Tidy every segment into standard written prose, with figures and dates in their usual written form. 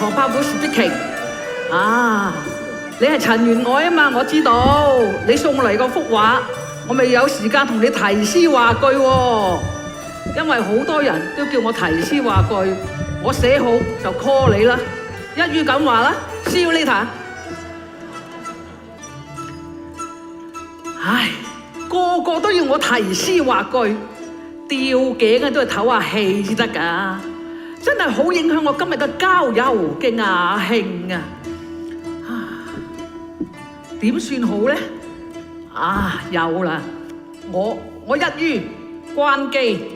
床泡芙雪碧瓊啊！你係陳員外啊嘛，我知道。你送嚟嗰幅畫，我未有時間同你題詩畫句喎，因為好多人都叫我題詩畫句，我寫好就 call 你啦。一於咁話啦 ，See you later。唉，個個都要我題詩畫句，吊頸啊都係唞下氣先得㗎，真係好影響我今日嘅郊遊嘅雅興啊！點算好呢？啊，有啦，我一於關機。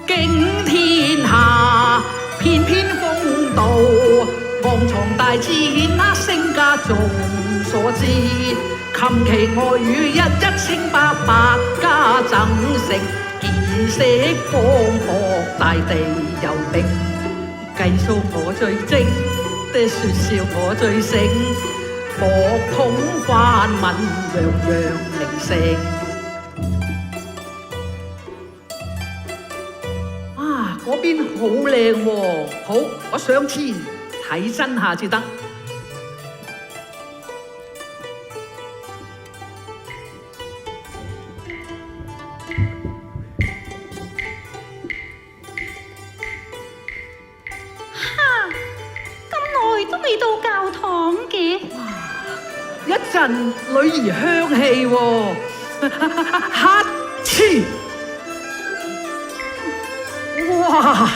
敬天下，翩翩風度，昂藏大志，顯赫聲家眾所知。琴棋外語一一稱霸，百家爭勝，見識廣博，大地有名。計數我最精，説笑我最醒，博通泛文，樣樣靈性。啊，嗰邊好靚喎，好，我上前睇真下至得。一陣女兒香氣喎，哈嚏！哇，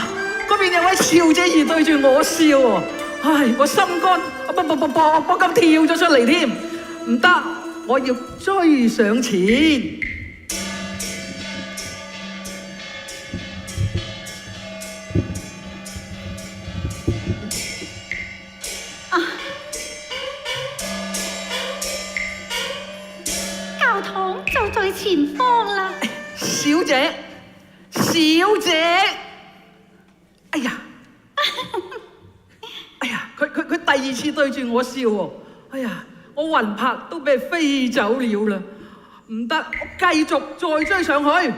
嗰邊有位少姐兒對住我笑喎，唉，我心肝卜咁跳咗出嚟添，唔得，我要追上前。前方啦，小姐，哎呀，佢第二次對住我笑喎，哎呀，我魂魄都俾佢飛走了啦，唔得，我繼續再追上去。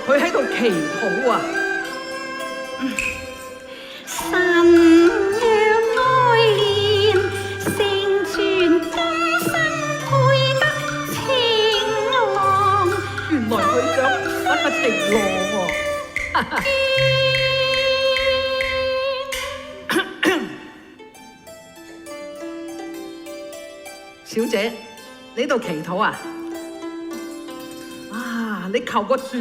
佢喺度祈禱啊！神若愛憐，成全終生配得情郎。原來佢想揾個情郎喎！小姐，你喺度祈禱啊？啊！你求個主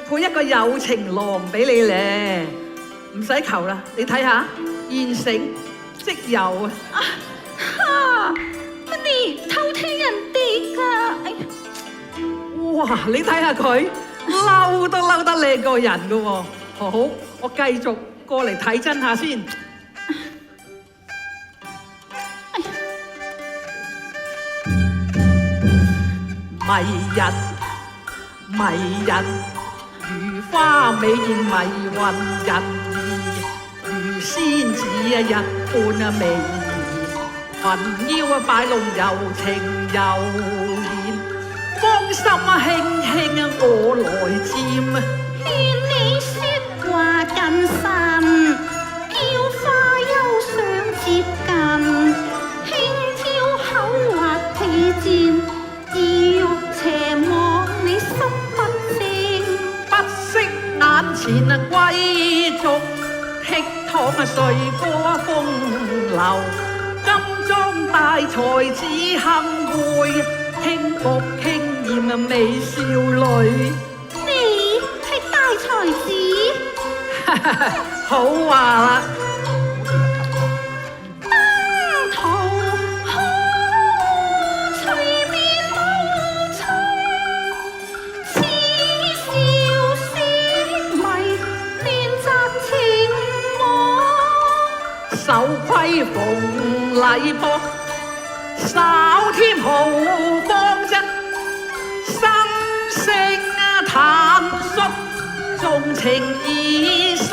配一個有情郎俾你咧，唔使求啦，你睇下現成即有啊！哈！乜你偷聽人哋㗎？哎呀！哇！你睇下佢嬲都嬲得靚過人㗎喎。好，我繼續過嚟睇真下先。迷人，如花美艷迷魂人兒，如仙子一般美兒，群腰擺弄柔情柔蓮，芳心輕輕我來佔。勸你説話更深，叫花休想接近，輕佻口或氣戰，意欲邪妄你心不正，不惜眼前貴族，倜儻誰過風流，金裝大才子幸會，輕國輕豔美少女。你係大才子，好話啦，登途可隨便無趣，似笑色迷，亂擲情網，首規逢禮博，稍添豪放啫，生性坦率，重情意深。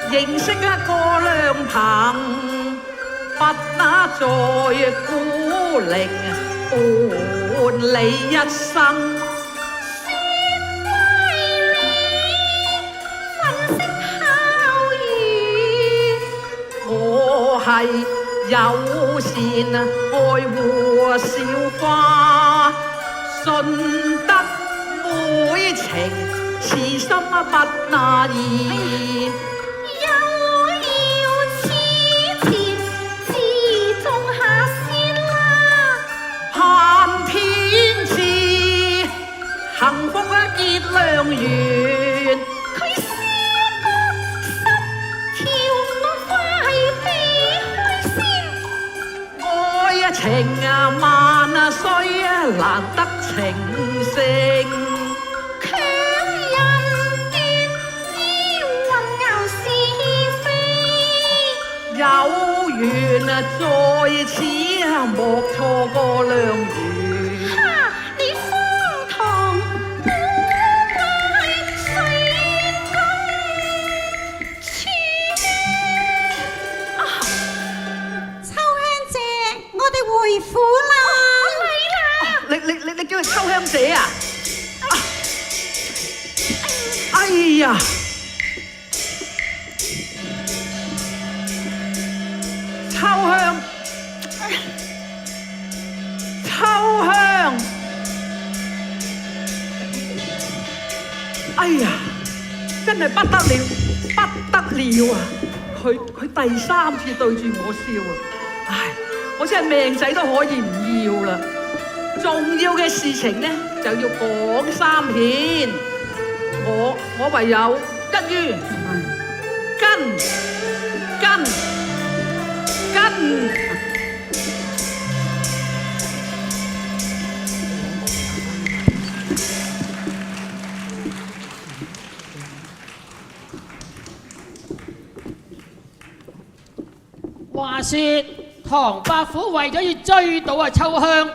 認識過良朋，不那在孤零伴你一生。我係友善愛護小花，順得每情，痴心不那意。幸福結良緣，佢笑得心跳，我快避開先。愛情萬歲，難得情聖，強人斷意混淆是非。有緣在此，莫錯過良緣。回府啦！你叫佢秋香姐啊？哎呀！秋香，哎呀，真係不得了，不得了啊！佢第三次對住我笑啊！唉。我真係命仔都可以唔要啦！重要嘅事情呢，就要講三遍，我唯有一於跟。話說唐伯虎為咗要追到秋香，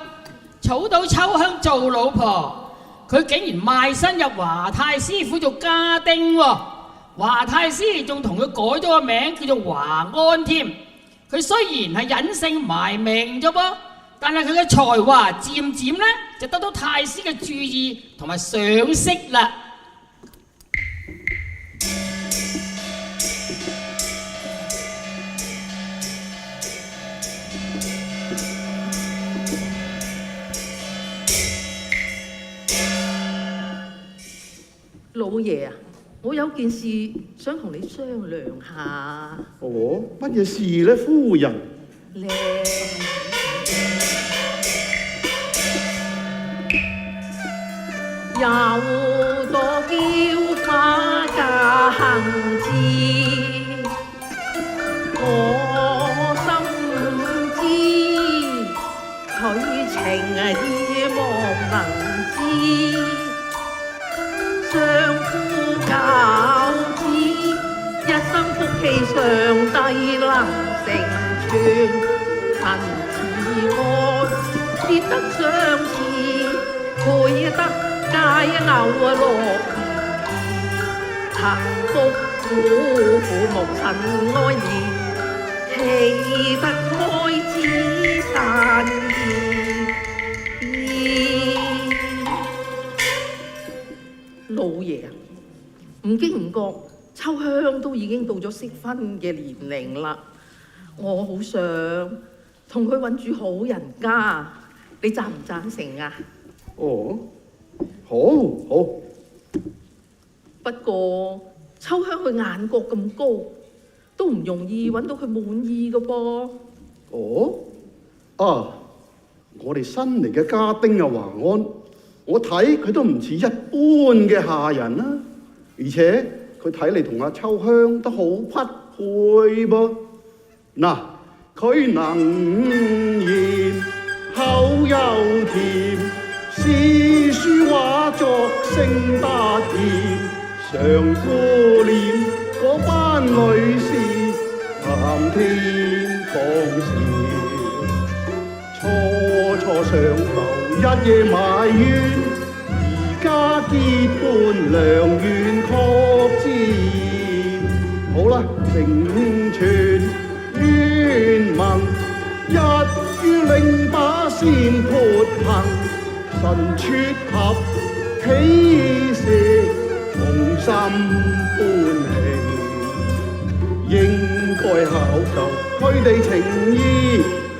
娶到秋香做老婆，佢竟然賣身入華太師府做家丁喎。華太師仲同佢改咗個名叫做華安添。佢雖然係隱姓埋名啫噃，但係佢嘅才華漸漸呢就得到太師嘅注意同埋賞識啦。老爺啊，我有件事想同你商量下。哦，乜嘢事呢，夫人？有朵嬌花家行至，我心知佢情意莫能知。相夫教子，一生福氣上帝能成全，恨似愛，結得相似，配得解牛落，曾福父母親愛兒，岂得開枝散葉。老爺啊，唔經唔覺，秋香都已經到咗適婚嘅年齡啦。我好想同佢揾住好人家，你贊唔贊成啊？哦，好，好。不過秋香佢眼角咁高，都唔容易揾到佢滿意嘅噃。哦，啊，我哋新嚟嘅家丁啊，華安，我睇佢都唔似一般嘅下人啦，而且佢睇嚟同阿秋香都好匹配噃。嗱，佢能言口又甜，詩書畫作聲不厭，常顧念嗰班女士談天講笑，初相逢一夜埋怨，而家結伴良緣確知。好啦，成全願盟，一於令把仙潑行，神撮合喜事，同心歡慶，應該考究佢哋情意，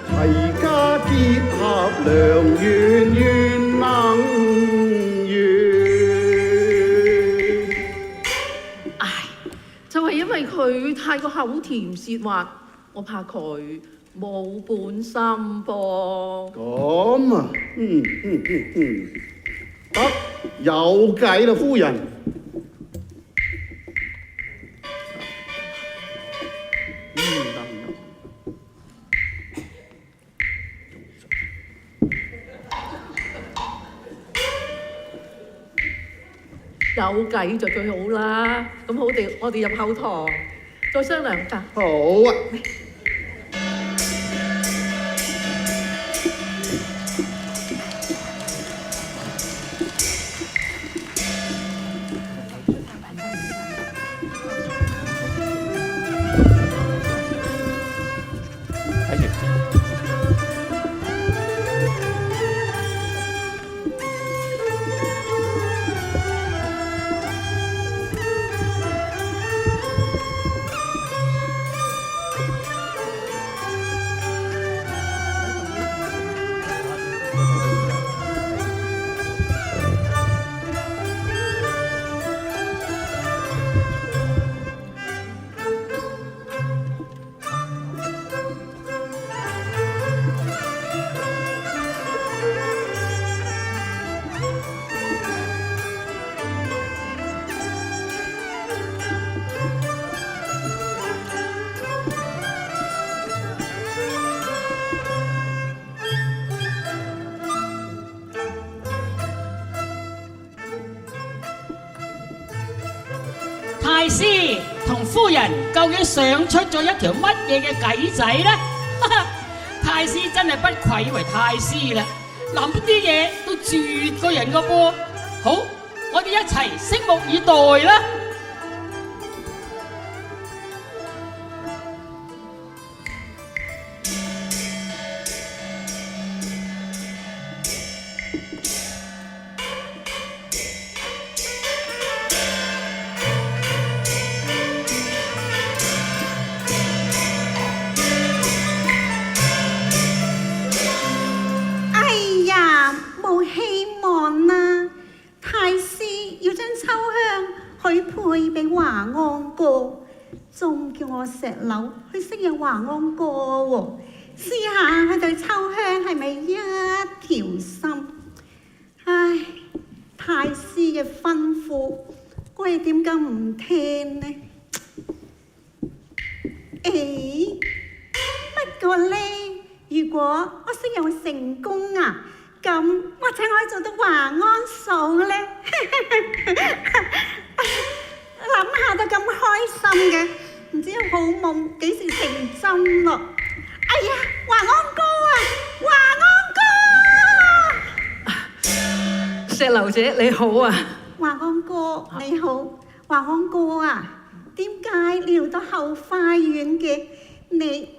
齊家結合良緣，願能圓。唉，就係因為佢太過口甜舌滑，我怕佢冇本心噃。咁啊，得，有計啦，夫人。有計就最好啦。咁我哋入後堂再商量㗎。好啊。太師同夫人究竟想出咗一條乜嘢嘅計仔呢？太師真係不愧為太師啦，諗啲嘢都絕個人個噃。好，我哋一齊拭目以待啦。配俾華安哥，仲叫我石榴去適應華安哥喎。試下佢對秋香係咪一條心？唉，太師嘅吩咐，我哋點解唔聽呢？不過呢，如果我適應成功啊，咁或者我可以做到華安嫂呢？諗下都咁開心嘅，唔知好夢幾時成真咯？哎呀，華安哥啊，華安哥！石榴劉姐你好啊！華安哥你好，華安哥啊，點解你嚟到後花園嘅？你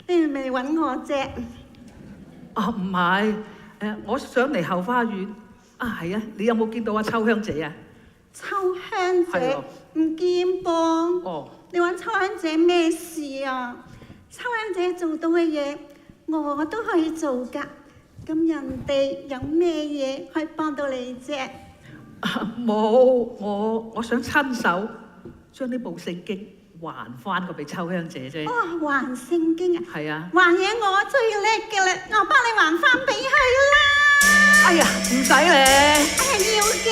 係咪揾我啫？啊唔係，我想嚟後花園。啊係啊，你有冇見到阿秋香姐啊？秋香姐唔見噃。哦，你揾秋香姐咩事啊？秋香姐做到嘅嘢，我都可以做㗎。咁人哋有咩嘢可以幫到你啫？冇，我想親手將呢部聖經還翻個俾秋香姐啫。哦，還聖經啊？係啊。還嘢我最叻嘅啦，我幫你還翻俾佢啦。哎呀，唔使咧。哎呀，要嘅。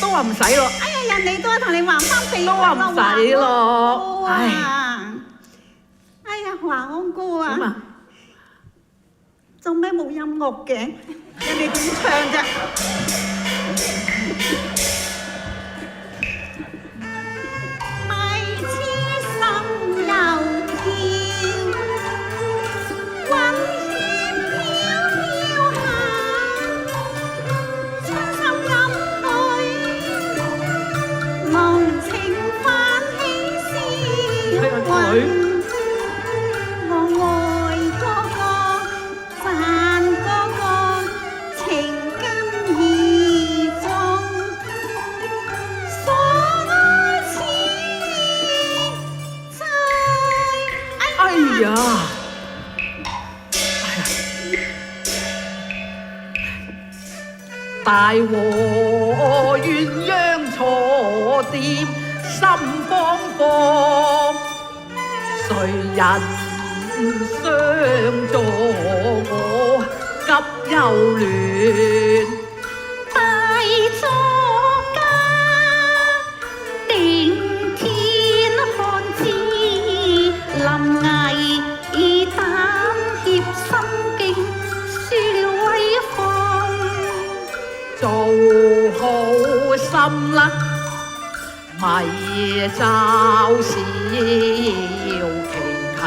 都話唔使咯。哎呀，人哋都係同你還翻俾都話唔使咯。哎呀，華安哥啊。點啊？做咩冇音樂嘅？人哋點唱啫？迷痴心又跳，雲煙飄飄下，春心感淚，濃情泛起笑雲。哎呀！大和鴛鴦錯點心慌慌，誰人相助我急又亂？大作家定天看字，臨危膽怯心境，輸了威風。做好心啦，咪嘲笑，祈求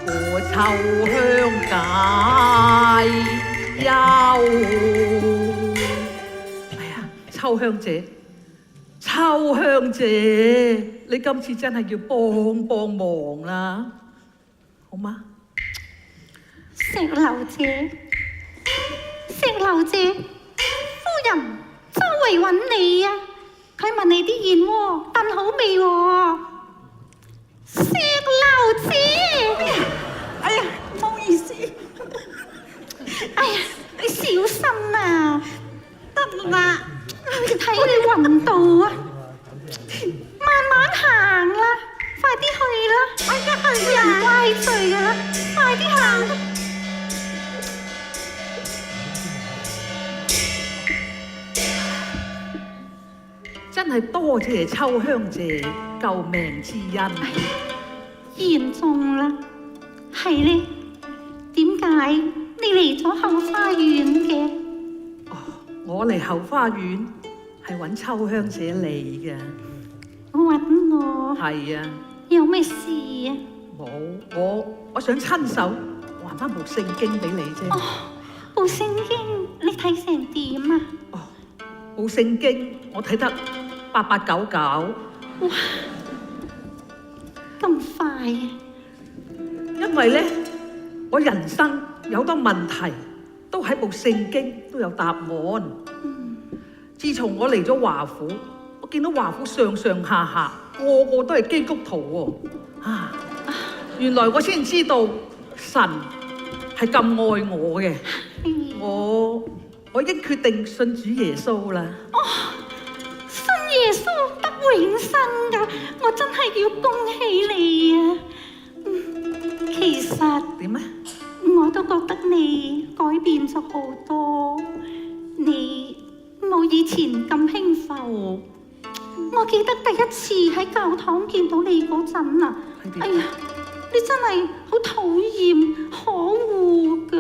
過秋香解憂。哎呀，秋香姐，秋香姐，你今次真係要幫忙啦，好嗎？石榴姐，石榴姐，夫人周圍揾你啊！佢問你啲燕窩燉好未喎？石榴姐，哎呀，唔好意思，哎呀，你小心啊！得啦，你睇你暈到啊！慢慢行啦，快啲去啦！哎呀，係人乖罪噶啦，快啲行啦！真係多謝秋香姐救命之恩。嚴重啦，係呢？點解你嚟咗後花園嘅？哦，我嚟後花園係揾秋香姐嚟嘅。揾我？係啊。有咩事啊？冇，我想親手還翻部聖經俾你啫。哦，部聖經你睇成點啊？哦，部聖經我睇得8899。哇，咁快啊！因為咧，我人生有好多問題都喺部聖經都有答案。自從我嚟咗華府，我見到華府上上下下個個都係基督徒喎。原來我先知道神係咁愛我嘅。我已經決定信主耶穌啦。哦，信耶穌得永生㗎，我真係要恭喜你啊！其實點咧？我都覺得你改變咗好多，你冇以前咁輕浮。我記得第一次喺教堂見到你嗰陣啊，哎呀，你真係好討厭、可惡㗎。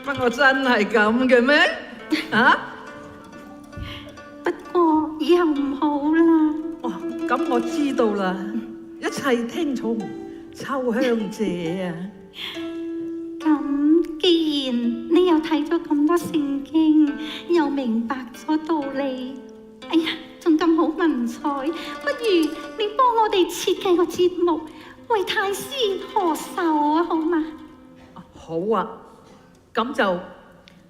不過真係咁嘅咩？啊？不過以後唔好啦。哦，咁我知道啦，一切聽從秋香姐啊。咁既然你又睇咗咁多聖經，又明白咗道理，哎呀，仲咁好文采，不如你幫我哋設計個節目，為太師賀壽啊，好嗎？好啊，咁就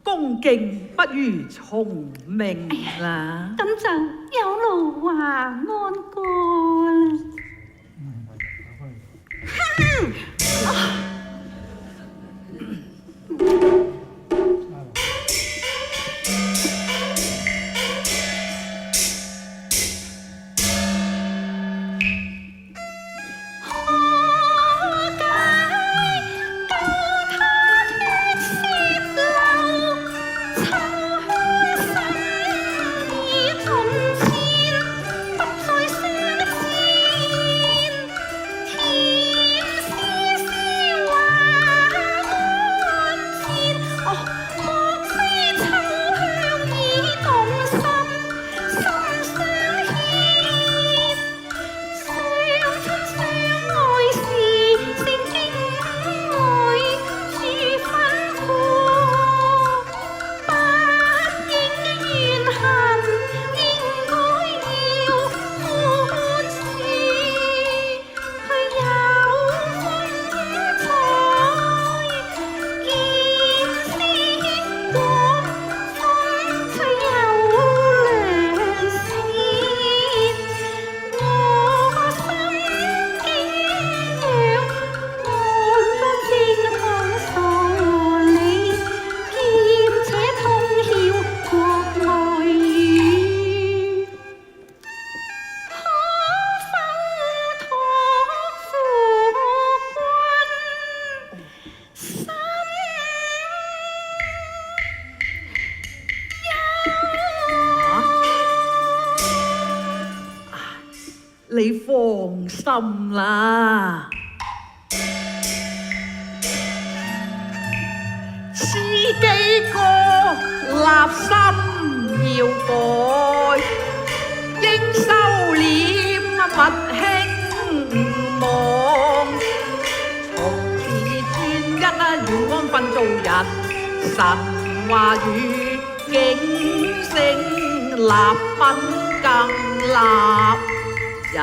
恭敬不如從命啦。咁就有勞華安哥啦。你放心啦，此幾個立心要改，應收斂勿輕忘。從此專一要安分做人，神話語警醒立品更立人。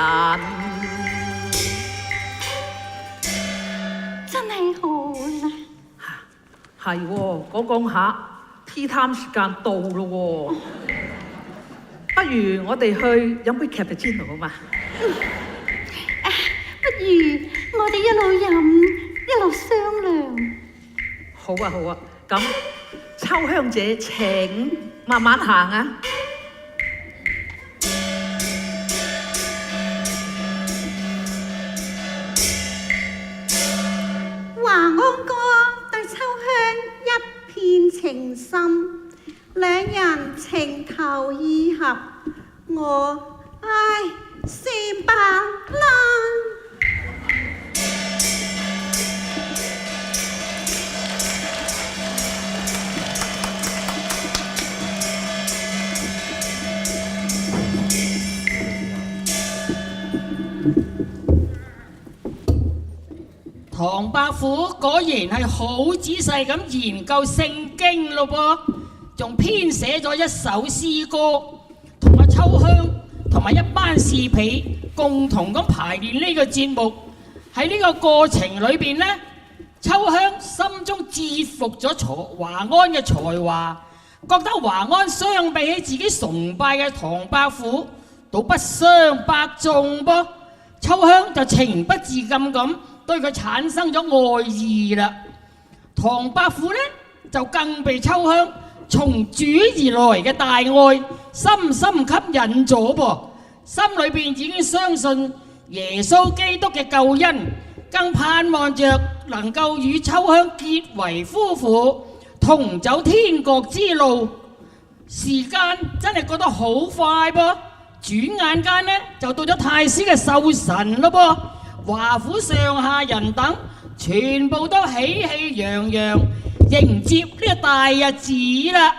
真係好啦，係喎，講下 tea time 時間到咯喎，不如我哋去飲杯 cappuccino 好嘛？不如我哋一路飲一路商量。好啊好啊，咁秋香姐請慢慢行啊。華安哥對秋香一片情深，兩人情投意合，我算罷啦。唐伯虎果然係好仔細咁研究聖經咯噃，仲編寫咗一首詩歌，同阿秋香同埋一班侍婢共同咁排練呢個節目。喺呢個過程裏邊呢，秋香心中折服咗華安嘅才華，覺得華安相比起自己崇拜嘅唐伯虎，倒不相伯仲噃。秋香就情不自禁咁對佢產生咗愛意啦。唐伯虎呢，就更被秋香從主而來嘅大愛深深吸引咗噃，心裏邊已經相信耶穌基督嘅救恩，更盼望着能夠與秋香結為夫婦，同走天國之路。時間真係過得好快噃，轉眼間呢，就到咗太師嘅壽辰咯噃。華府上下人等全部都喜氣洋洋迎接呢個大日子啦。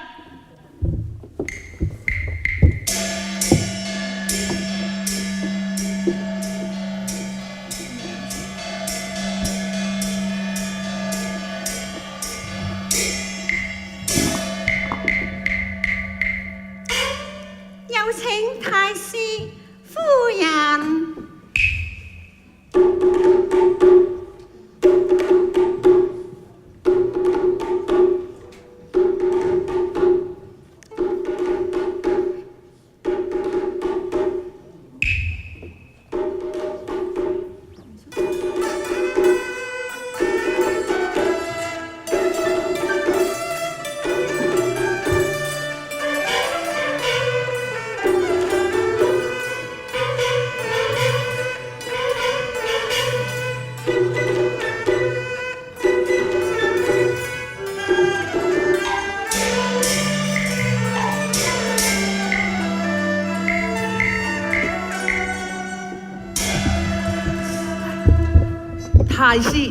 太師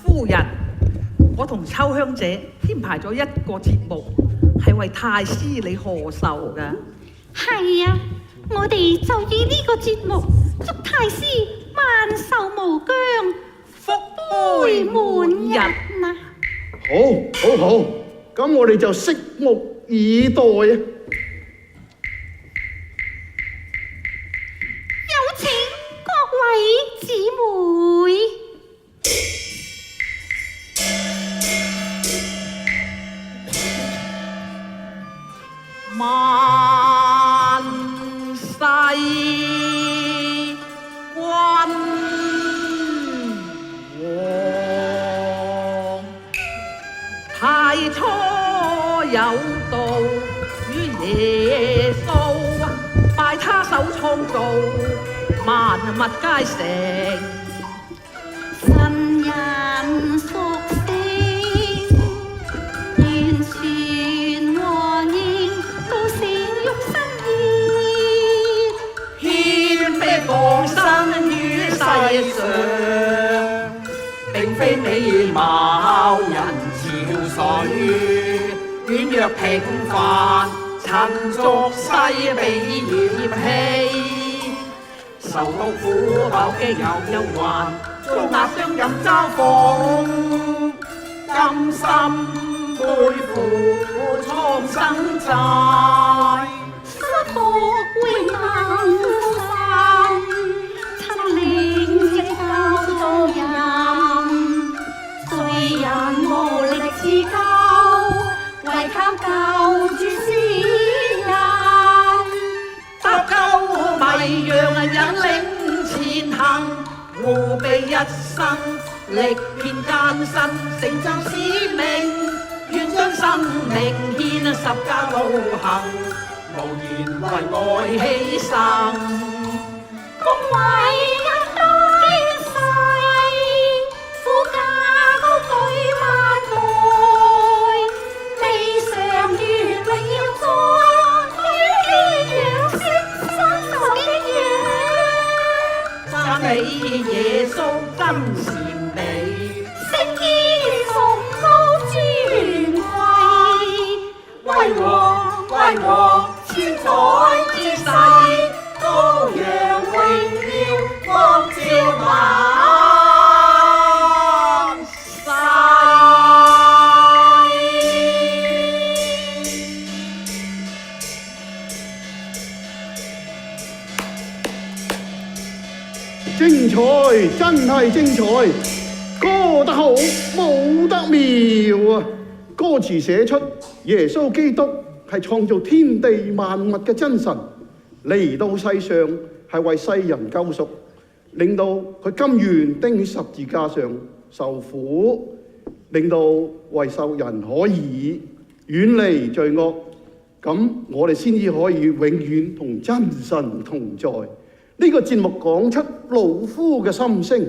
夫人，我同秋香姐編排咗一個節目，係為太師你賀壽㗎。係啊，我哋就以呢個節目祝太師萬壽無疆，福杯滿溢啊！好，咁我哋就拭目以待啊！有請各位姊妹。萬世君王，太初有道與耶穌，拜他手創造萬物皆成。神人屬性，完全和應，都成肉身意。謙卑降生於世上，並非美貌人潮水，軟弱平凡，塵俗世被嫌棄，受到苦飽飢餓憂患，遭壓傷任嘲諷，甘心背負蒼生債。失學會能心，親領直教導人，罪人無力自救，唯靠救主施恩。得救迷讓引領前行，護庇一生力遍艱辛，成就使命，願將生命獻十架路行，無言為愛犧牲。恭維人多見世，苦架高舉萬代，地上願榮耀在，許願識新受的嘢。讚美耶穌真善美，聖潔崇高尊貴，為我千載之世，羔羊榮耀光照萬世。精彩，真係精彩，歌得好，舞得妙啊！歌詞寫出耶穌基督係創造天地萬物嘅真神，嚟到世上係為世人救贖，令到佢甘願釘喺十字架上受苦，令到為受人可以遠離罪惡，咁我哋先至可以永遠同真神同在。呢個節目講出老夫嘅心聲，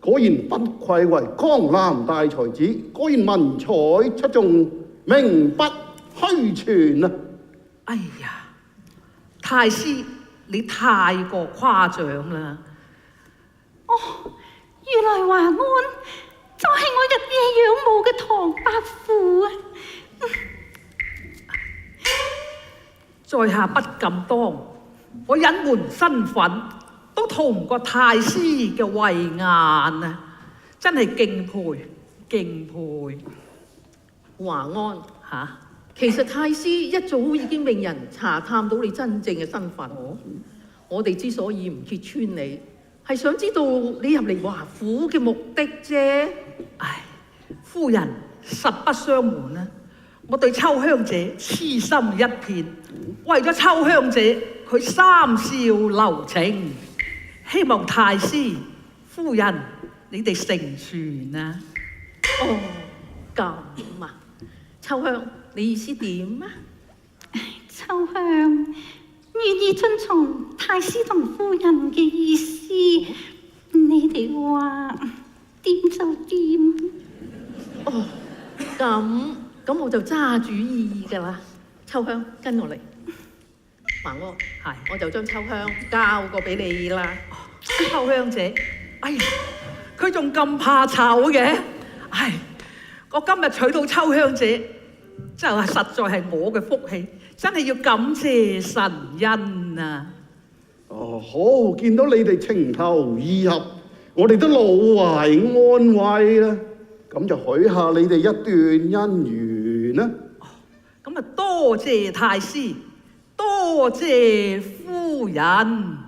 果然不愧為江南大才子，果然文采出眾，名不虛傳啊！哎呀，太師你太過誇張啦！哦，原來華安就係我日夜仰慕嘅唐伯虎啊！在下不敢當，我隱瞞身份都逃唔過太師嘅慧眼啊！真係敬佩敬佩。華安，嚇，其實太師一早已經命人查探到你真正嘅身份。我哋之所以唔揭穿你，係想知道你入嚟華府嘅目的啫。唉，夫人實不相瞞啊！我對秋香姐痴心一片，為咗秋香姐佢三笑留情，希望太師夫人你哋成全啊！哦，咁啊，秋香，你意思點啊？秋香願意遵從太師同夫人嘅意思，你哋話掂就掂。哦，咁我就揸主意㗎啦。秋香，跟我嚟。華安，係，我就將秋香交過俾你啦。秋香姐，哎呀，佢仲咁怕醜嘅。唉，我今日娶到秋香姐，就係實在係我嘅福氣，真係要感謝神恩啊！哦，好，見到你哋情投意合，我哋都老懷安慰啦。咁就許下你哋一段姻緣啦。咁啊，多謝太師，多謝夫人。